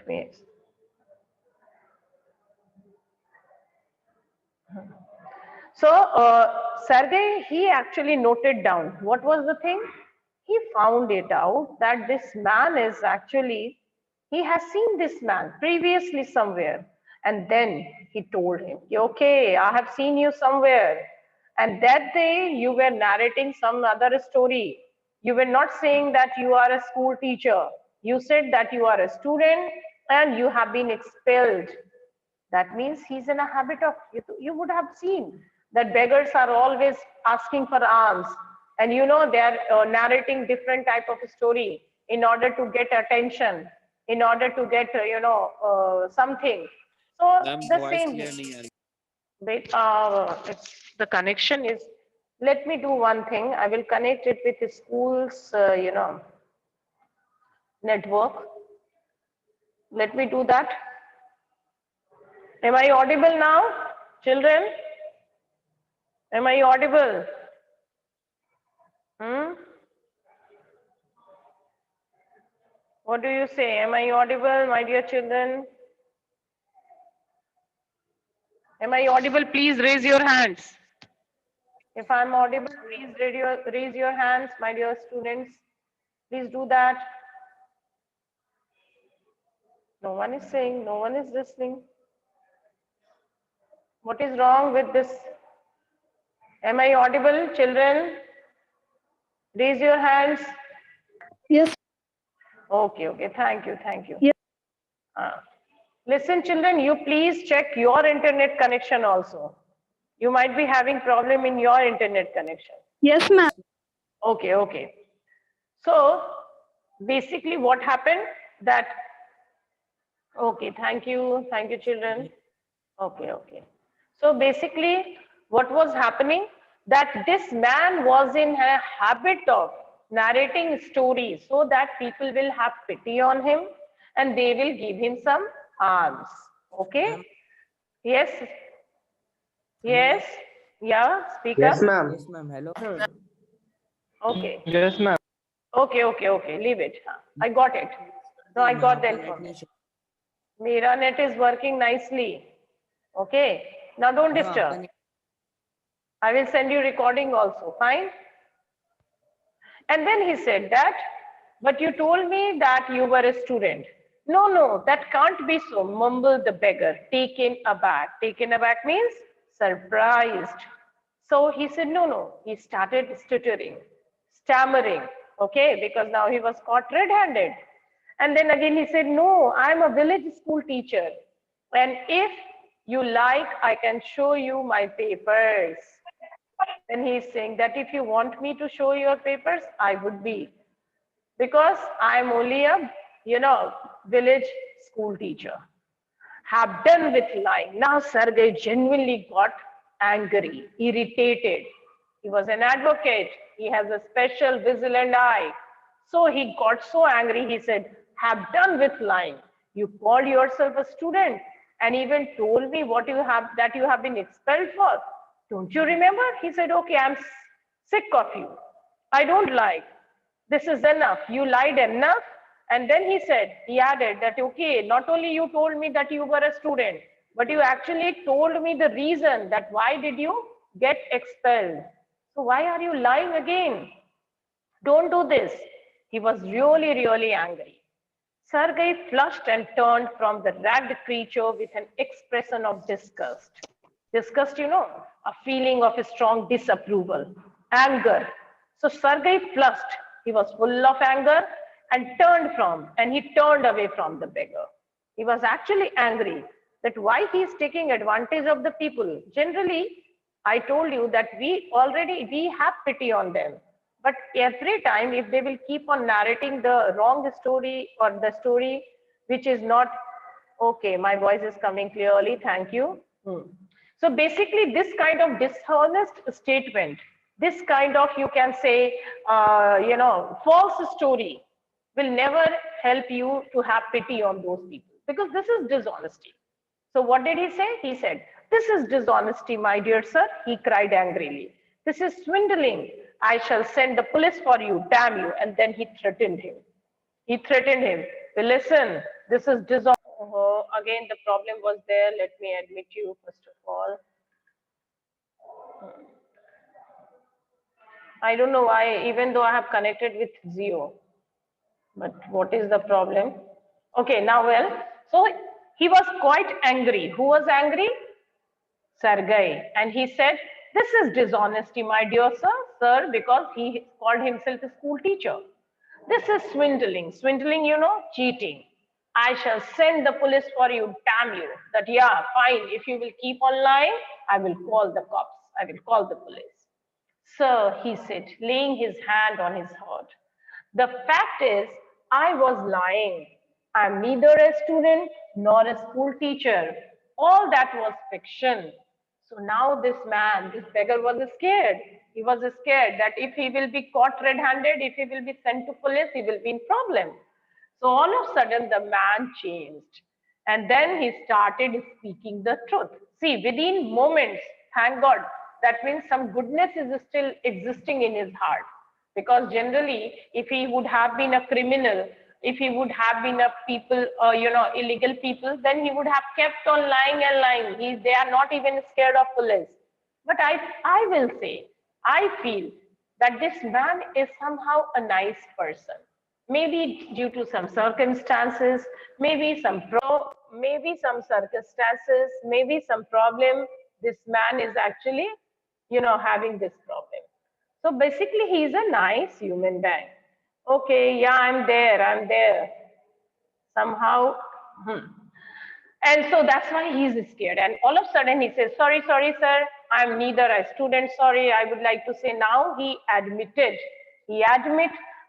me. So Sergey, he actually noted down what was the thing. He found it out that this man is actually, he has seen this man previously somewhere, and then he told him, okay, I have seen you somewhere, and that day you were narrating some other story. You were not saying that you are a school teacher. You said that you are a student and you have been expelled. That means he's in a habit of, you would have seen that beggars are always asking for alms. And you know, they're narrating different type of story in order to get attention, in order to get, something. So ma'am the voice same clear thing. नहीं आ रही. Wait, the connection is, let me do one thing. I will connect it with the school's, network. Let me do that. Am I audible now, children? Am I audible? What do you say? Am I audible, my dear children? Am I audible? Please raise your hands. If I'm audible, please raise your hands, my dear students. Please do that. No one is saying, no one is listening. What is wrong with this? Am I audible, children? Raise your hands. Yes. Okay, okay. Thank you, thank you. Yes. Listen, children, you please check your internet connection also. You might be having problem in your internet connection. Yes, ma'am. Okay, okay. So basically what happened that, okay, thank you, children. Okay, okay. So basically what was happening that this man was in a habit of narrating stories so that people will have pity on him and they will give him some alms. Okay? Yes? Yes? Yeah, speak up. Yes, ma'am. Yes ma'am. Hello. Okay. Yes, ma'am. Okay, okay, okay. Leave it. I got it. No, I got the information. Mera net is working nicely. Okay. Now don't disturb. I will send you recording also. Fine. And then he said that, but you told me that you were a student. No, no, that can't be so, mumbled the beggar, taken aback. Taken aback means surprised. So he said, no, no. He started stuttering, stammering, okay, because now he was caught red-handed. And then again he said, no, I'm a village school teacher. And if you like, I can show you my papers. Then he is saying that if you want me to show your papers, I would be. Because I'm only a, village school teacher. Have done with lying. Now Sergey genuinely got angry, irritated. He was an advocate. He has a special vigilant eye. So he got so angry, he said, have done with lying. You called yourself a student and even told me what that you have been expelled for. Don't you remember? He said, okay, I'm sick of you. I don't lie. This is enough. You lied enough. And then he added that, okay, not only you told me that you were a student, but you actually told me the reason that why did you get expelled. So why are you lying again? Don't do this. He was really, really angry. Sergey flushed and turned from the ragged creature with an expression of disgust. Disgust, a feeling of a strong disapproval, anger. So Sergey flushed. He was full of anger and he turned away from the beggar. He was actually angry that why he is taking advantage of the people. Generally, I told you that we have pity on them. But every time, if they will keep on narrating the wrong story or the story which is not, okay, my voice is coming clearly, thank you. So basically, this kind of dishonest statement, this kind of, you can say, false story will never help you to have pity on those people because this is dishonesty. So what did he say? He said, this is dishonesty, my dear sir, he cried angrily. This is swindling. I shall send the police for you, damn you. And then he threatened him. He threatened him. Listen, this is dishonest. Again, the problem was there. Let me admit you first of all. I don't know why, even though I have connected with Zio. But what is the problem? Okay, now well, so he was quite angry. Who was angry? Sergei. And he said, this is dishonesty, my dear sir, because he called himself a school teacher. This is swindling. Swindling, you know, cheating. I shall send the police for you, damn you. That, yeah, fine. If you will keep on lying, I will call the cops. I will call the police. Sir, he said, laying his hand on his heart, the fact is, I was lying. I'm neither a student nor a school teacher. All that was fiction. So now this man, this beggar was scared. He was scared that if he will be caught red-handed, if he will be sent to police, he will be in problem. So all of a sudden the man changed. And then he started speaking the truth. See, within moments, thank God, that means some goodness is still existing in his heart. Because generally, if he would have been a criminal, if he would have been a people, illegal people, then he would have kept on lying and lying. They are not even scared of police. But I will say, I feel that this man is somehow a nice person. Maybe due to some circumstances, maybe some circumstances, maybe some problem. This man is actually, having this problem. So basically, he's a nice human being. Okay, yeah, I'm there. Somehow, hmm. And so that's why he's scared. And all of a sudden he says, sorry, sir, I'm neither a student, sorry, I would like to say now he admit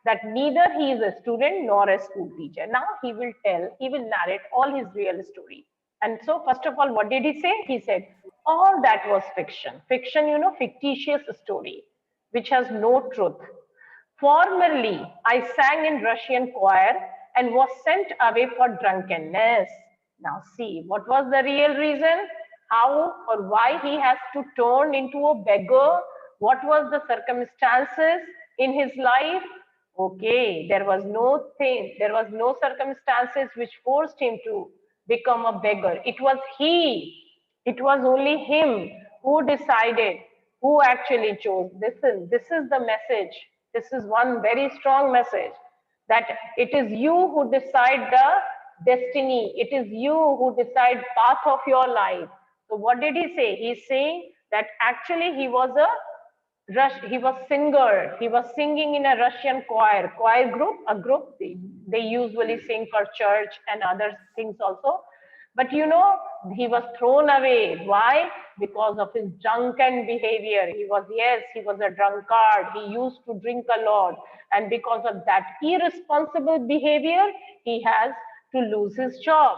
that neither he is a student nor a school teacher. Now he will narrate all his real story. And so first of all, what did he say? He said, all that was fiction. Fiction, fictitious story, which has no truth. Formerly, I sang in Russian choir and was sent away for drunkenness. Now see, what was the real reason? How or why he has to turn into a beggar? What was the circumstances in his life? Okay, there was no circumstances which forced him to become a beggar. It was only him who decided, who actually chose. This is the message. This is one very strong message, that it is you who decide the destiny. It is you who decide path of your life. So what did he say? He's saying that actually he was he was singer. He was singing in a Russian choir group, a group. They usually sing for church and other things also. But he was thrown away. Why? Because of his drunken behavior. He was a drunkard. He used to drink a lot. And because of that irresponsible behavior, he has to lose his job.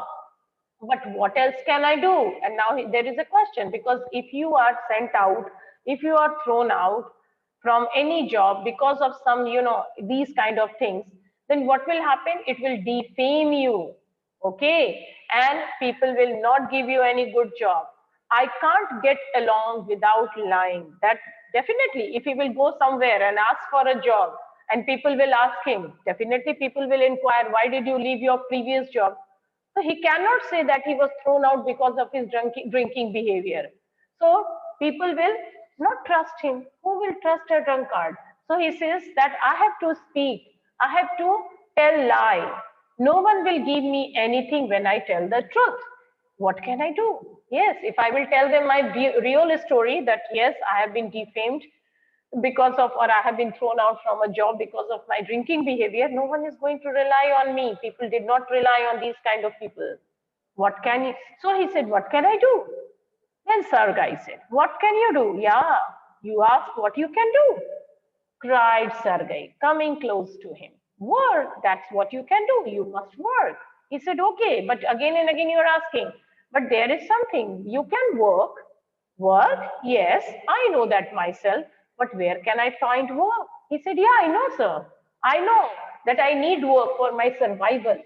But what else can I do? And now there is a question, because if you are sent out, if you are thrown out from any job because of some, these kind of things, then what will happen? It will defame you. Okay. And people will not give you any good job. I can't get along without lying. That definitely, if he will go somewhere and ask for a job and people will ask him, definitely people will inquire, why did you leave your previous job? So he cannot say that he was thrown out because of his drinking behavior. So people will not trust him. Who will trust a drunkard? So he says that I have to speak. I have to tell lie. No one will give me anything when I tell the truth. What can I do? Yes, if I will tell them my real story, that yes, I have been defamed because of, or I have been thrown out from a job because of my drinking behavior, no one is going to rely on me. People did not rely on these kind of people. What can you? So he said, what can I do? Then Sergei said, what can you do? Yeah, you ask what you can do, cried Sergei, coming close to him. Work, that's what you can do. You must work. He said, okay, but again and again you're asking, but there is something. You can work. Work? Yes, I know that myself, but where can I find work? He said, yeah, I know, sir. I know that I need work for my survival.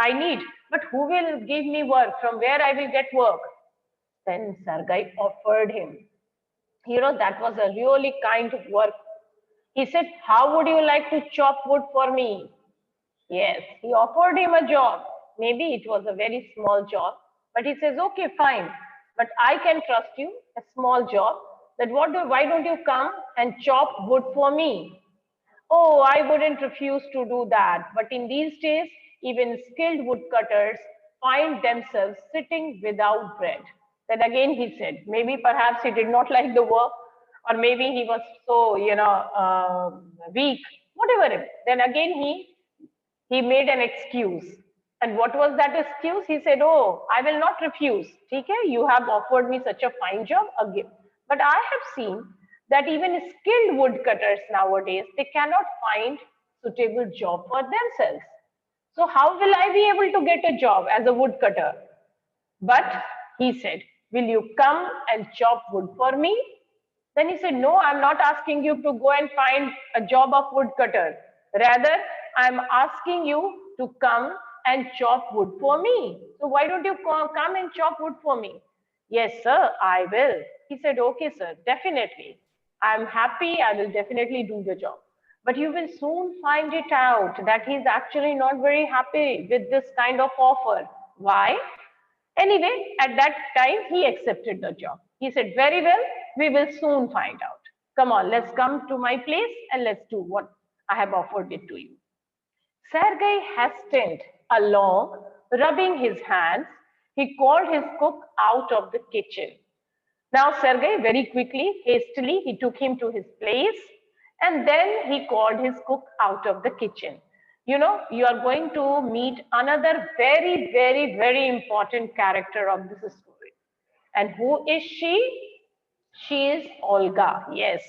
I need, but who will give me work? From where I will get work? Then Sergei offered him. That was a really kind of work. He said, how would you like to chop wood for me? Yes, he offered him a job. Maybe it was a very small job, but he says, okay, fine, but I can trust you, a small job, that why don't you come and chop wood for me? Oh, I wouldn't refuse to do that. But in these days, even skilled woodcutters find themselves sitting without bread. Then again, he said, maybe perhaps he did not like the work, or maybe he was so, weak, whatever. Then again, he made an excuse. And what was that excuse? He said, oh, I will not refuse. Okay, you have offered me such a fine job again. But I have seen that even skilled woodcutters nowadays, they cannot find suitable job for themselves. So how will I be able to get a job as a woodcutter? But he said, will you come and chop wood for me? Then he said, no, I'm not asking you to go and find a job of woodcutter. Rather, I'm asking you to come and chop wood for me. So why don't you come and chop wood for me? Yes, sir, I will. He said, okay, sir, definitely. I'm happy. I will definitely do the job. But you will soon find it out that he's actually not very happy with this kind of offer. Why? Anyway, at that time, he accepted the job. He said, very well, we will soon find out. Come on, let's come to my place and let's do what I have offered it to you. Sergei hastened along, rubbing his hands. He called his cook out of the kitchen. Now, Sergei very quickly, hastily, he took him to his place and then he called his cook out of the kitchen. You know, you are going to meet another very, very, very important character of this story. And who is she? She is Olga. Yes,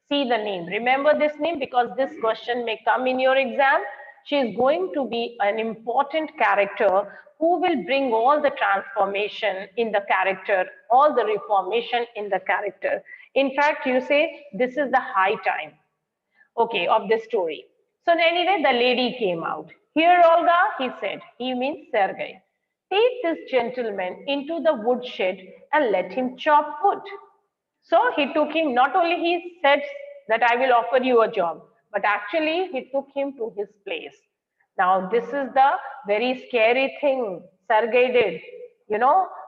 see the name. Remember this name because this question may come in your exam. She is going to be an important character who will bring all the transformation in the character, all the reformation in the character. In fact, you say this is the high time, okay, of the story. So anyway, the lady came out. Here, Olga, he said, he means Sergei. Take this gentleman into the woodshed and let him chop wood. So he took him, not only he said that I will offer you a job, but actually he took him to his place. Now this is the very scary thing Sergei did,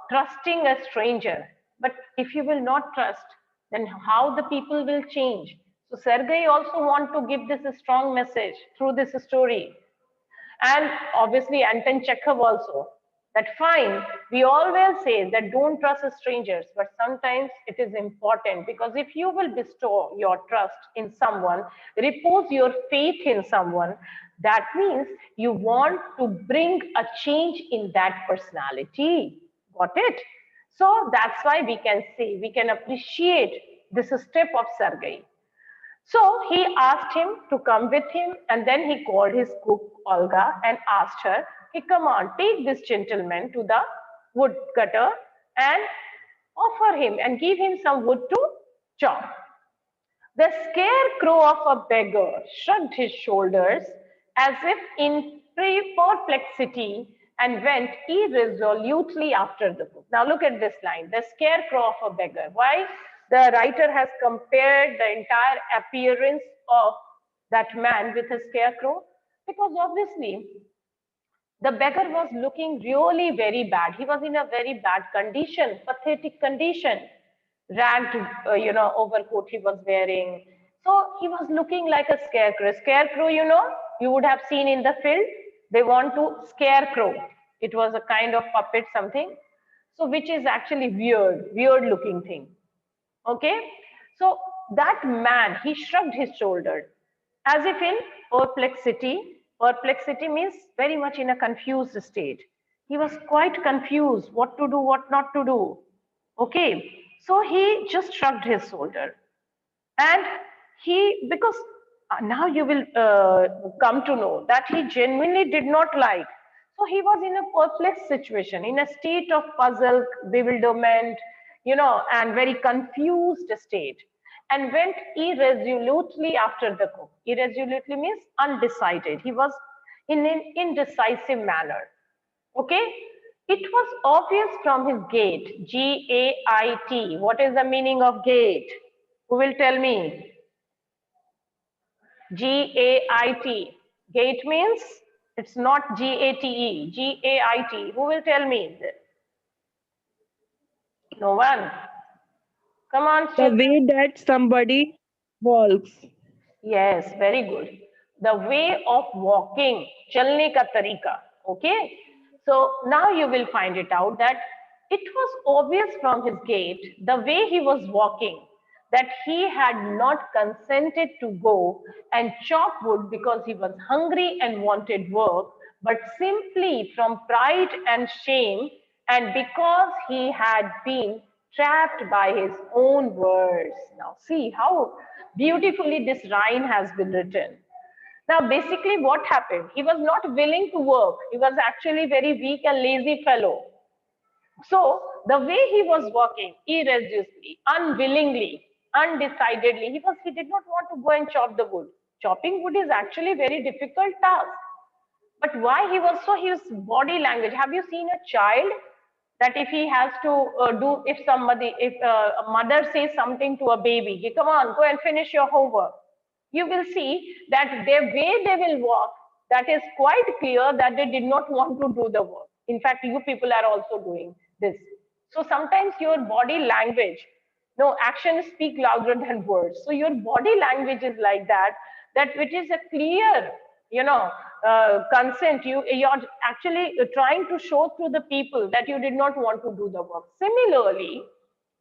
trusting a stranger. But if you will not trust, then how the people will change? So Sergei also want to give this a strong message through this story. And obviously Anton Chekhov also, that fine, we always say that don't trust strangers, but sometimes it is important because if you will bestow your trust in someone, repose your faith in someone, that means you want to bring a change in that personality. Got it? So that's why we can say, we can appreciate this step of Sergei. So he asked him to come with him, and then he called his cook Olga and asked her, hey, come on, take this gentleman to the woodcutter and offer him and give him some wood to chop. The scarecrow of a beggar shrugged his shoulders as if in perplexity and went irresolutely after the cook. Now look at this line, the scarecrow of a beggar. Why? The writer has compared the entire appearance of that man with a scarecrow because obviously the beggar was looking really very bad. He was in a very bad condition, pathetic condition. Ragged, overcoat he was wearing. So he was looking like a scarecrow. Scarecrow, you would have seen in the field. They want to scarecrow. It was a kind of puppet something. So which is actually weird looking thing. Okay. So that man, he shrugged his shoulder as if in perplexity. Perplexity means very much in a confused state. He was quite confused what to do, what not to do. Okay, so he just shrugged his shoulder. And because now you will come to know that he genuinely did not like. So he was in a perplexed situation, in a state of puzzle, bewilderment, and very confused state, and went irresolutely after the cook. Irresolutely means undecided. He was in an indecisive manner. Okay, it was obvious from his gait, G-A-I-T. What is the meaning of gait? Who will tell me? G-A-I-T. Gait means It's not G-A-T-E, G-A-I-T. Who will tell me? No one. Come on, The children. way that somebody walks. Yes, very good. The way of walking, chalne ka tarika. Okay. So now you will find it out that it was obvious from his gait, the way he was walking, that he had not consented to go and chop wood because he was hungry and wanted work, but simply from pride and shame, and because he had been trapped by his own words. Now, see how beautifully this rhyme has been written. Now, basically, what happened? He was not willing to work. He was actually very weak and lazy fellow. So the way he was working, irreducibly, unwillingly, undecidedly, he did not want to go and chop the wood. Chopping wood is actually a very difficult task. But why he was so, his body language. Have you seen a child that if he has to if a mother says something to a baby, come on, go and finish your homework. You will see that the way they will walk, that is quite clear that they did not want to do the work. In fact, you people are also doing this. So sometimes your body language, no, actions speak louder than words. So your body language is like that, that which is a clear, consent. You're actually trying to show to the people that you did not want to do the work. Similarly,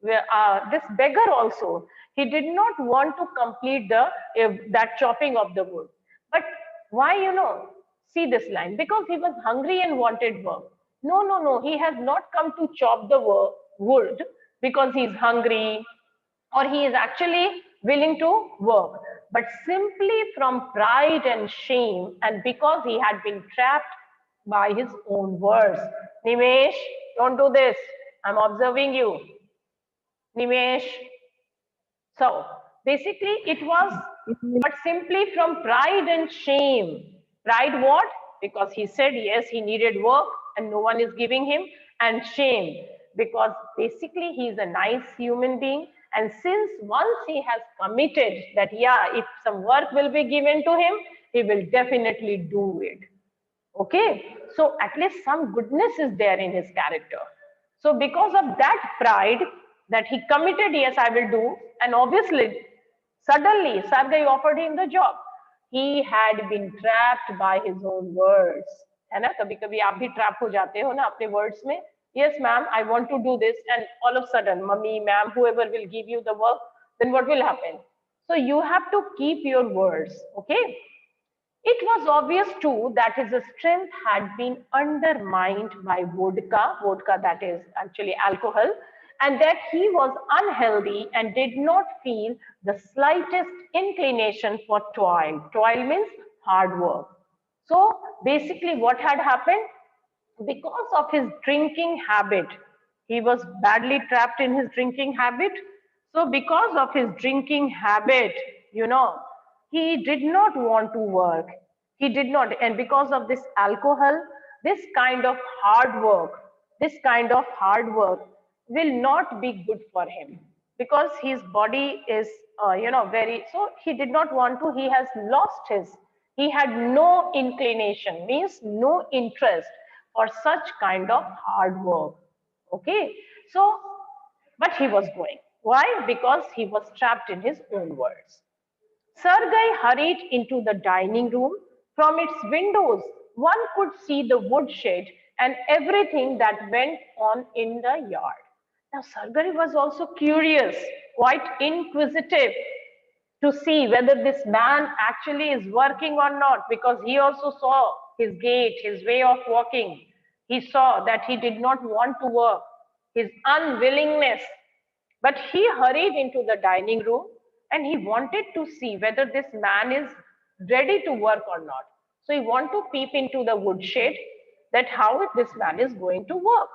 this beggar also, he did not want to complete the that chopping of the wood. But why, see this line? Because he was hungry and wanted work. No, no, no. He has not come to chop the wood because he's hungry or he is actually willing to work, but simply from pride and shame and because he had been trapped by his own words. Nimesh, don't do this. I'm observing you. Nimesh. So basically, it was, but simply from pride and shame. Pride what? Because he said yes, he needed work and no one is giving him, and shame because basically he is a nice human being. And since once he has committed that, yeah, if some work will be given to him, he will definitely do it. Okay, so at least some goodness is there in his character. So because of that pride that he committed, yes, I will do, and obviously, suddenly, Sergey offered him the job. He had been trapped by his own words. है ना, कभी कभी आप भी trap हो जाते हो ना अपने वर्ड्स में. Yes, ma'am, I want to do this, and all of a sudden, mummy, ma'am, whoever will give you the work, then what will happen? So you have to keep your words, okay? It was obvious too that his strength had been undermined by vodka that is actually alcohol, and that he was unhealthy and did not feel the slightest inclination for toil. Toil means hard work. So basically, what had happened? Because of his drinking habit, he was badly trapped in his drinking habit. So because of his drinking habit, he did not want to work. He did not. And because of this alcohol, this kind of hard work, this kind of hard work will not be good for him because his body is, very, so he did not want to, he has lost his, he had no inclination, means no interest for such kind of hard work. Okay, so, but he was going. Why? Because he was trapped in his own words. Sergei hurried into the dining room. From its windows, one could see the woodshed and everything that went on in the yard. Now, Sergei was also curious, quite inquisitive, to see whether this man actually is working or not, because he also saw his gait, his way of walking. He saw that he did not want to work, his unwillingness. But he hurried into the dining room and he wanted to see whether this man is ready to work or not. So he wanted to peep into the woodshed that how this man is going to work.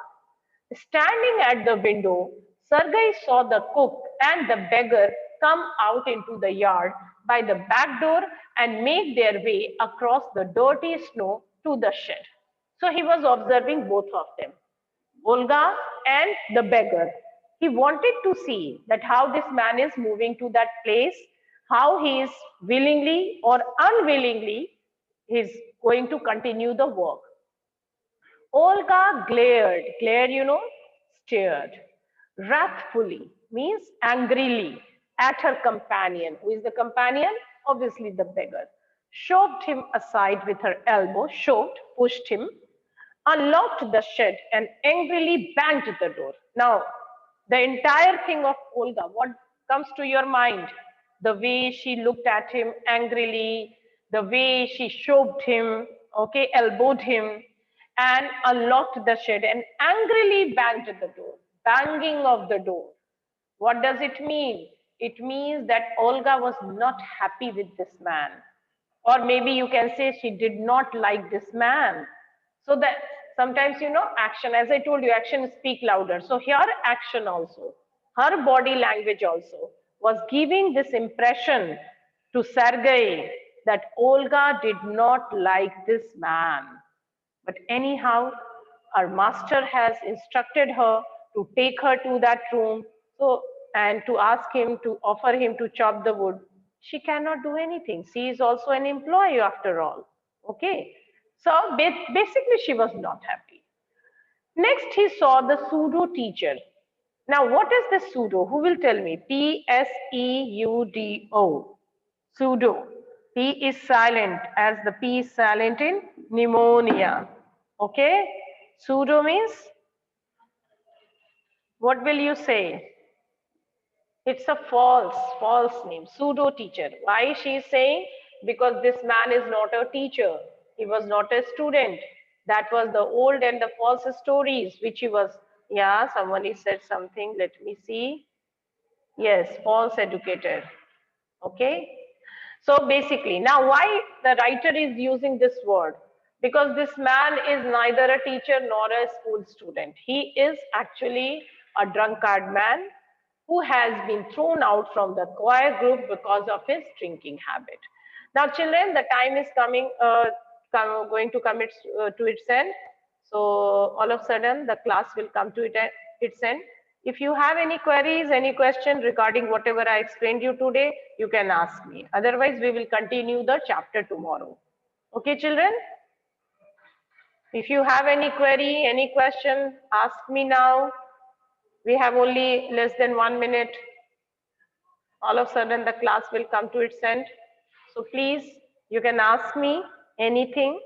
Standing at the window, Sergei saw the cook and the beggar come out into the yard by the back door and make their way across the dirty snow to the shed. So he was observing both of them, Olga and the beggar. He wanted to see that how this man is moving to that place, how he is willingly or unwillingly is going to continue the work. Olga glared, stared, wrathfully, means angrily, at her companion. Who is the companion? Obviously the beggar. Shoved him aside with her elbow, pushed him, unlocked the shed and angrily banged the door. Now, the entire thing of Olga, what comes to your mind? The way she looked at him angrily, the way she shoved him, okay, elbowed him, and unlocked the shed and angrily banged the door. Banging of the door. What does it mean? It means that Olga was not happy with this man. Or maybe you can say she did not like this man. So that sometimes, action, as I told you, action speak louder. So here action also, her body language also was giving this impression to Sergei that Olga did not like this man. But anyhow, our master has instructed her to take her to that room, and to ask him to offer him to chop the wood. She cannot do anything. She is also an employee after all. Okay. So basically, she was not happy. Next, he saw the pseudo teacher. Now, what is this pseudo? Who will tell me? Pseudo. Pseudo. P is silent, as the P is silent in pneumonia. Okay? Pseudo means, what will you say? It's a false name, pseudo teacher. Why she is saying? Because this man is not a teacher. He was not a student. That was the old and the false stories which he was. Yeah, somebody said something. Let me see. Yes, false educated. Okay. So basically, now why the writer is using this word? Because this man is neither a teacher nor a school student. He is actually a drunkard man who has been thrown out from the choir group because of his drinking habit. Now, children, the time is going to come to its end. So all of a sudden, the class will come to its end. If you have any queries, any question regarding whatever I explained you today, you can ask me. Otherwise, we will continue the chapter tomorrow. Okay, children? If you have any query, any question, ask me now. We have only less than 1 minute. All of a sudden, the class will come to its end. So please, you can ask me anything.